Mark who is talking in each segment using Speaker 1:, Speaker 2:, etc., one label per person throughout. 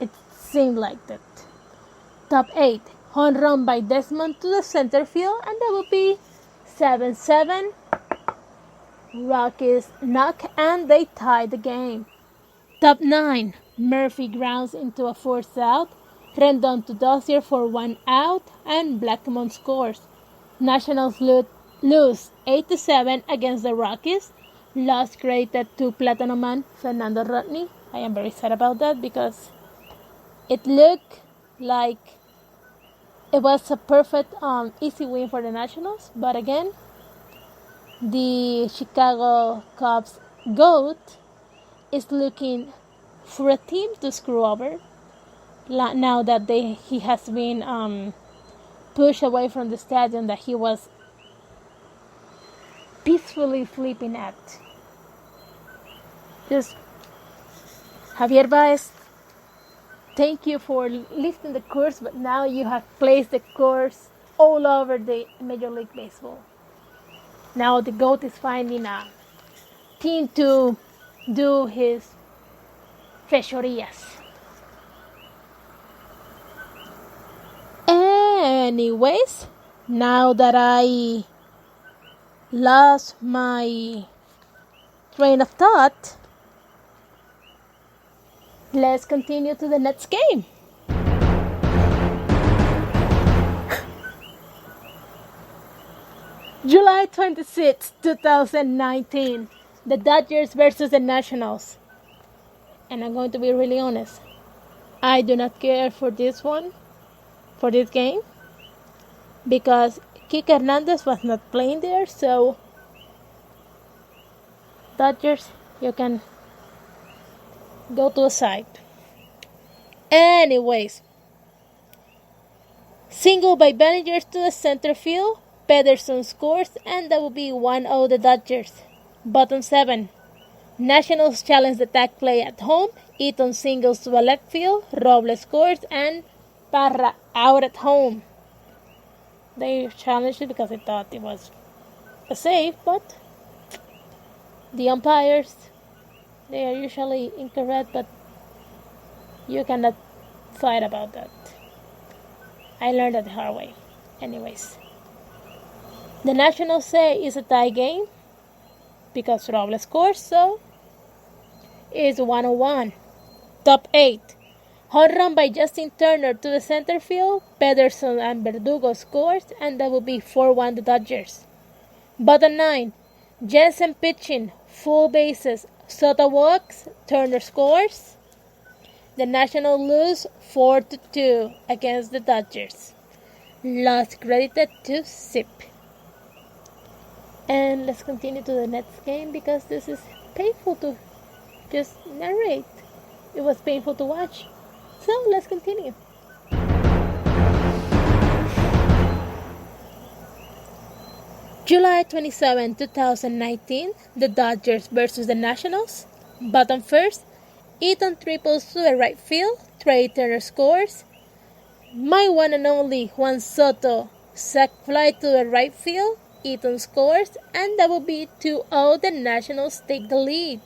Speaker 1: It seemed like that. Top 8. Home run by Desmond to the center field, and that would be 7-7. Rockies knock, and they tie the game. Top 9. Murphy grounds into a force out. Rendon to Dozier for 1 out, and Blackmon scores. Nationals lose 8-7 against the Rockies. Loss created to Platinum Man Fernando Rodney. I am very sad about that because it looked like it was a perfect, easy win for the Nationals. But again, the Chicago Cubs GOAT is looking for a team to screw over now that he has been pushed away from the stadium that he was peacefully sleeping at. Just Javier Baez, thank you for lifting the curse, but now you have placed the curse all over the Major League Baseball. Now the GOAT is finding a team to do his fechorías. Anyways, now that I lost my train of thought, let's continue to the next game. July 26, 2019, the Dodgers versus the Nationals. And I'm going to be really honest, I do not care for this game, because Kike Hernandez was not playing there, so Dodgers, you can go to the side. Anyways, single by Bellinger to the center field. Pederson scores, and that will be 1-0 the Dodgers. Bottom 7. Nationals challenge the tag play at home. Eaton singles to a left field. Robles scores, and Parra out at home. They challenged it because they thought it was a save, but the umpires, they are usually incorrect, but you cannot fight about that. I learned that the hard way. Anyways, the Nationals say it's a tie game because Robles scores, so it's 1-1. Top 8. Home run by Justin Turner to the center field. Pederson and Verdugo scores, and that will be 4-1 the Dodgers. Bottom 9. Jensen pitching, full bases. Soto walks, Turner scores. The Nationals lose 4-2 against the Dodgers. Loss credited to Zip. And let's continue to the next game because this is painful to just narrate. It was painful to watch. So let's continue. July 27, 2019, the Dodgers versus the Nationals. Bottom first, Eaton triples to the right field. Trea Turner scores. My one and only Juan Soto sac fly to the right field. Eaton scores, and that will be 2-0. The Nationals take the lead.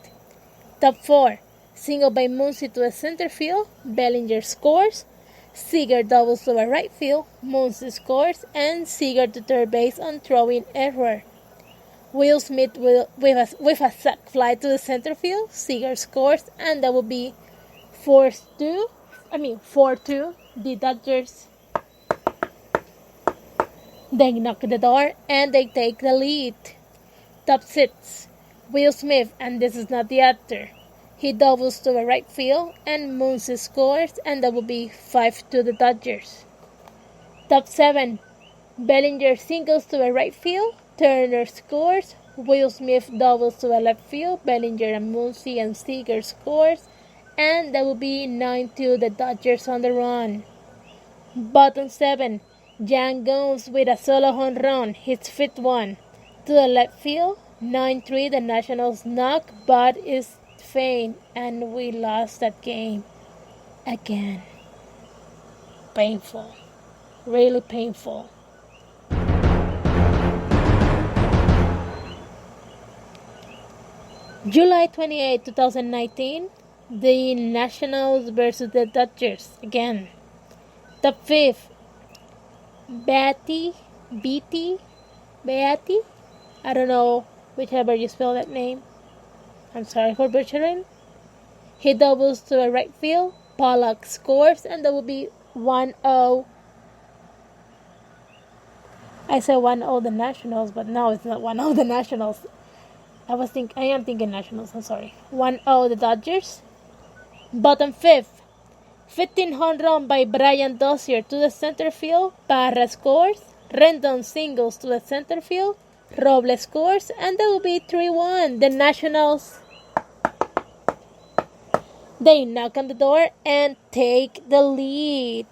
Speaker 1: Top 4. Single by Muncy to the center field. Bellinger scores. Seager doubles to the right field. Muncy scores, and Seager to third base on throwing error. Will Smith with a sac fly to the center field. Seager scores, and that will be 4-2. The Dodgers, they knock the door and they take the lead. Top 6. Will Smith, and this is not the actor. He doubles to the right field, and Muncy scores, and that will be 5-2 the Dodgers. Top 7. Bellinger singles to the right field. Turner scores. Will Smith doubles to the left field. Bellinger and Muncy and Seager scores, and that will be 9-2 the Dodgers on the run. Bottom 7. Jan Gomes with a solo home run, his 5th one, to the left field. 9-3 the Nationals knock, but is faint, and we lost that game again. Painful, really painful. July 28, 2019, the Nationals versus the Dodgers again. Top 5, Beatty, I don't know whichever you spell that name. I'm sorry for butchering. He doubles to a right field. Pollock scores, and that will be 1-0. I said 1-0 the Nationals, but no, it's not 1-0 the Nationals. I am thinking Nationals. I'm sorry. 1-0 the Dodgers. Bottom 5th. 15 home run by Brian Dozier to the center field. Parra scores. Rendon singles to the center field. Robles scores, and that will be 3-1. The Nationals, they knock on the door and take the lead.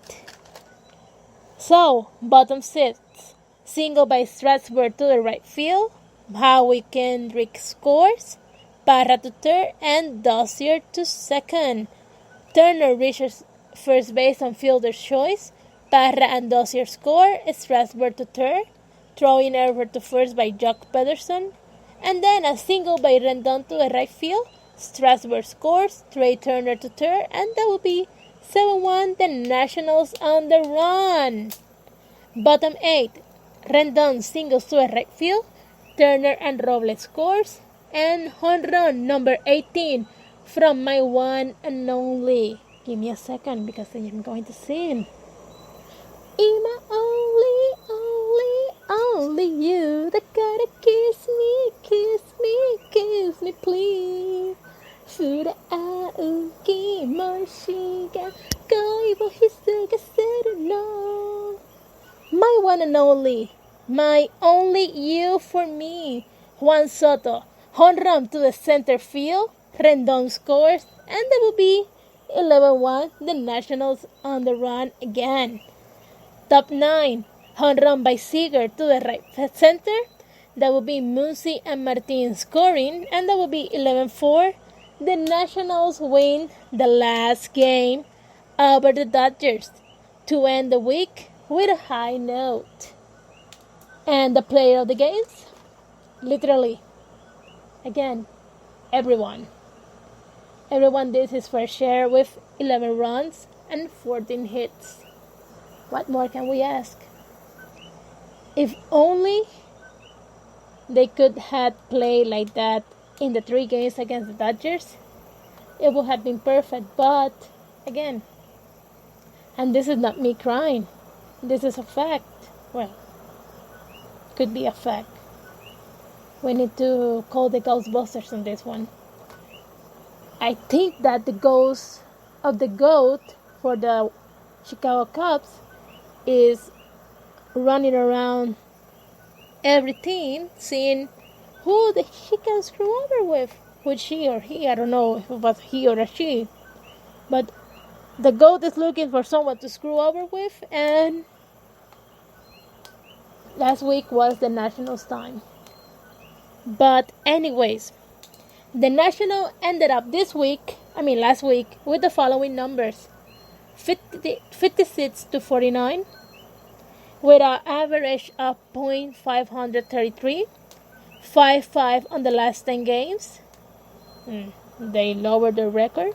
Speaker 1: So, bottom 6th. Single by Strasburg to the right field. Howie Kendrick scores. Parra to third and Dozier to second. Turner reaches first base on fielder's choice. Parra and Dozier score. Strasburg to third. Throwing error to first by Jock Pederson. And then a single by Rendon to the right field. Strasburg scores. Trey Turner to third. And that will be 7-1. The Nationals on the run. Bottom 8. Rendon singles to the right field. Turner and Robles scores. And home run number 18 from my one and only. Give me a second because I am going to sing. My only you that gotta kiss me, please. Should I Morshiga go Hisuga no. My one and only, my only you for me. Juan Soto, home run to the center field. Rendon scores, and that will be 11-1. The Nationals on the run again. Top 9, home run by Seager to the right center. That will be Muncy and Martin scoring, and that will be 11-4. The Nationals win the last game over the Dodgers to end the week with a high note. And the player of the games, literally, again, everyone did his fair share with 11 runs and 14 hits. What more can we ask? If only they could have played like that in the 3 games against the Dodgers, it would have been perfect. But again, and this is not me crying, this is a fact. Well, could be a fact. We need to call the Ghostbusters on this one. I think that the ghost of the GOAT for the Chicago Cubs is running around every team, seeing who he can screw over with she or he. I don't know if it was he or a she, but the GOAT is looking for someone to screw over with, and last week was the Nationals' time. But anyways, the National ended up last week, with the following numbers: 56 to 49, with an average of .533, 5-5 on the last 10 games. They lowered their record.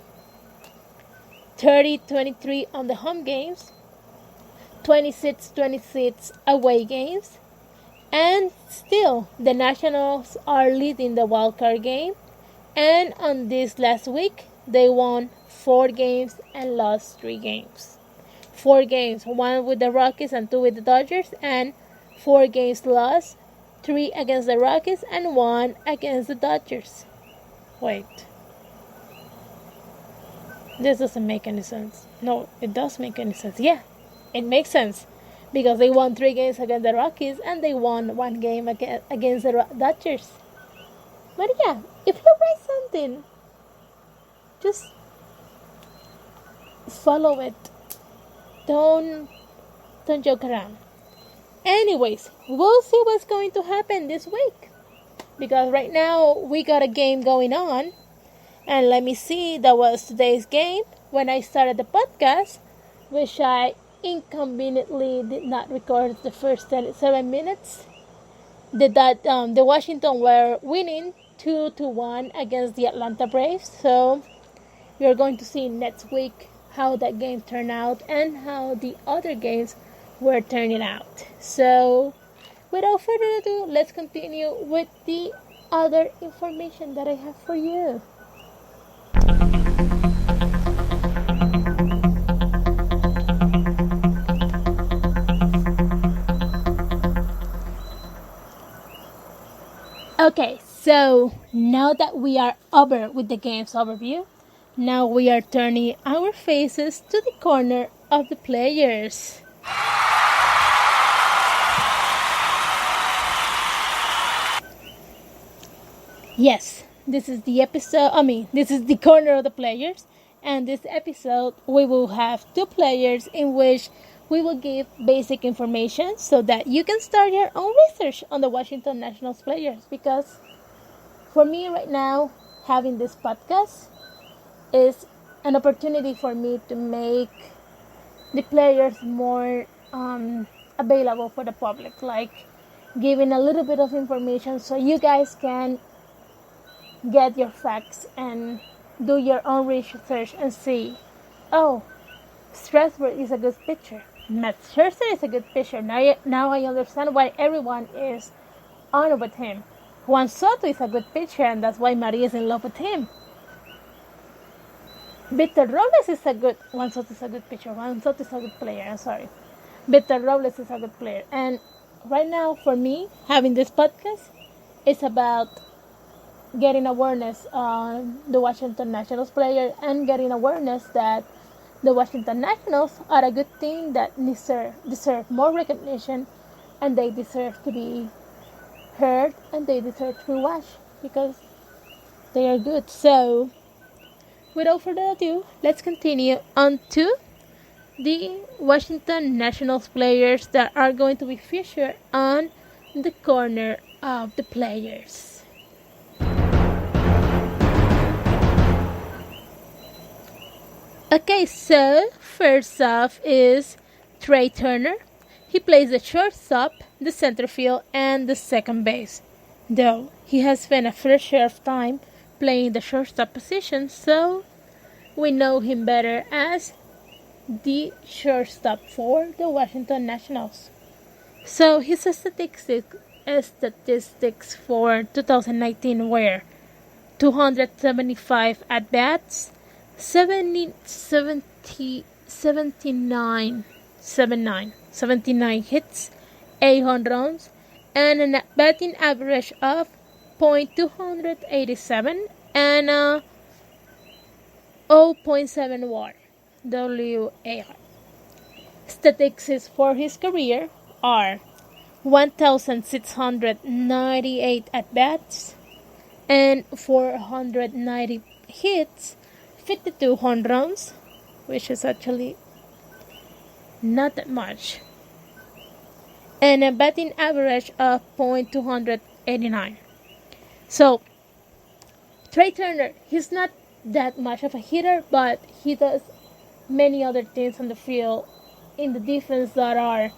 Speaker 1: 30-23 on the home games, 26-26 away games, and still the Nationals are leading the wild card game. And on this last week, they won 4 games and lost 3 games. 4 games, 1 with the Rockies and 2 with the Dodgers, and 4 games lost, 3 against the Rockies and 1 against the Dodgers. Wait. This doesn't make any sense. No, it does make any sense. Yeah, it makes sense. Because they won 3 games against the Rockies and they won 1 game against the Dodgers. But yeah, if you write something, just follow it. Don't joke around. Anyways, we'll see what's going to happen this week. Because right now we got a game going on. And let me see, that was today's game when I started the podcast, which I inconveniently did not record the first 7 minutes. The Washington were winning 2-1 against the Atlanta Braves. So You're going to see next week how that game turned out and how the other games were turning out. So, without further ado, let's continue with the other information that I have for you. Okay, so now that we are over with the game's overview, now we are turning our faces to the corner of the players. Yes, this is the this is the corner of the players, and this episode we will have two players in which we will give basic information so that you can start your own research on the Washington Nationals players, because for me right now, having this podcast is an opportunity for me to make the players more available for the public, like giving a little bit of information so you guys can get your facts and do your own research and see, oh, Strasburg is a good pitcher. Matt Scherzer is a good pitcher. Now I understand why everyone is on with him. Juan Soto is a good pitcher, and that's why Maria is in love with him. Victor Robles is a good... Juan Soto is a good pitcher. Juan Soto is a good player. I'm sorry. Victor Robles is a good player. And right now, for me, having this podcast is about getting awareness on the Washington Nationals player and getting awareness that the Washington Nationals are a good team that deserve more recognition, and they deserve to be heard and they deserve to be watched because they are good. So, without further ado, let's continue on to the Washington Nationals players that are going to be featured on the corner of the players. Okay, so first off is Trea Turner. He plays the shortstop, the center field, and the second base. Though he has spent a fair share of time playing the shortstop position, so we know him better as the shortstop for the Washington Nationals. So his statistics for 2019 were 275 at-bats, 79 hits, 8 home runs, and a batting average of .287 and a 0.7 WAR. Statistics for his career are 1,698 at-bats and 490 hits, 52 home runs, which is actually not that much, and a batting average of .289. So, Trea Turner, he's not that much of a hitter, but he does many other things on the field in the defense that are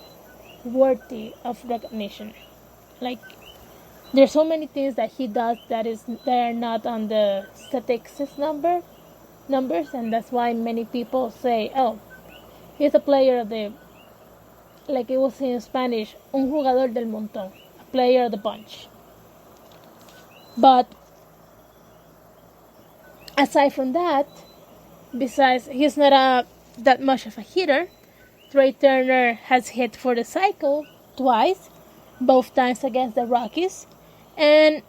Speaker 1: worthy of recognition. Like, there's so many things that he does that are not on the statistics numbers, and that's why many people say, oh, he's a player of the, like it was in Spanish, un jugador del montón, a player of the bunch. But aside from that, besides he's not that much of a hitter, Trea Turner has hit for the cycle twice, both times against the Rockies, and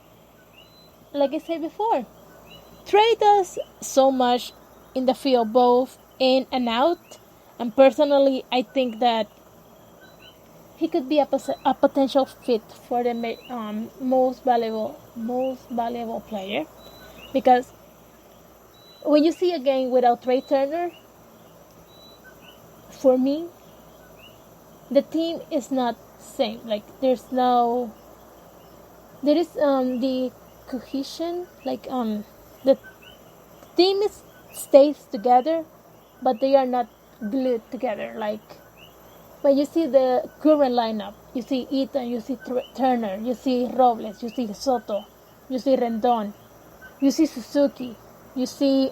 Speaker 1: like I said before, Trea does so much in the field, both in and out, and personally, I think that he could be a potential fit for the most valuable player, because when you see a game without Trea Turner, for me, the team is not same. Like there is the cohesion, like the team stays together, but they are not glued together. Like when you see the current lineup, you see Eaton, you see Turner, you see Robles, you see Soto, you see Rendon, you see Suzuki, you see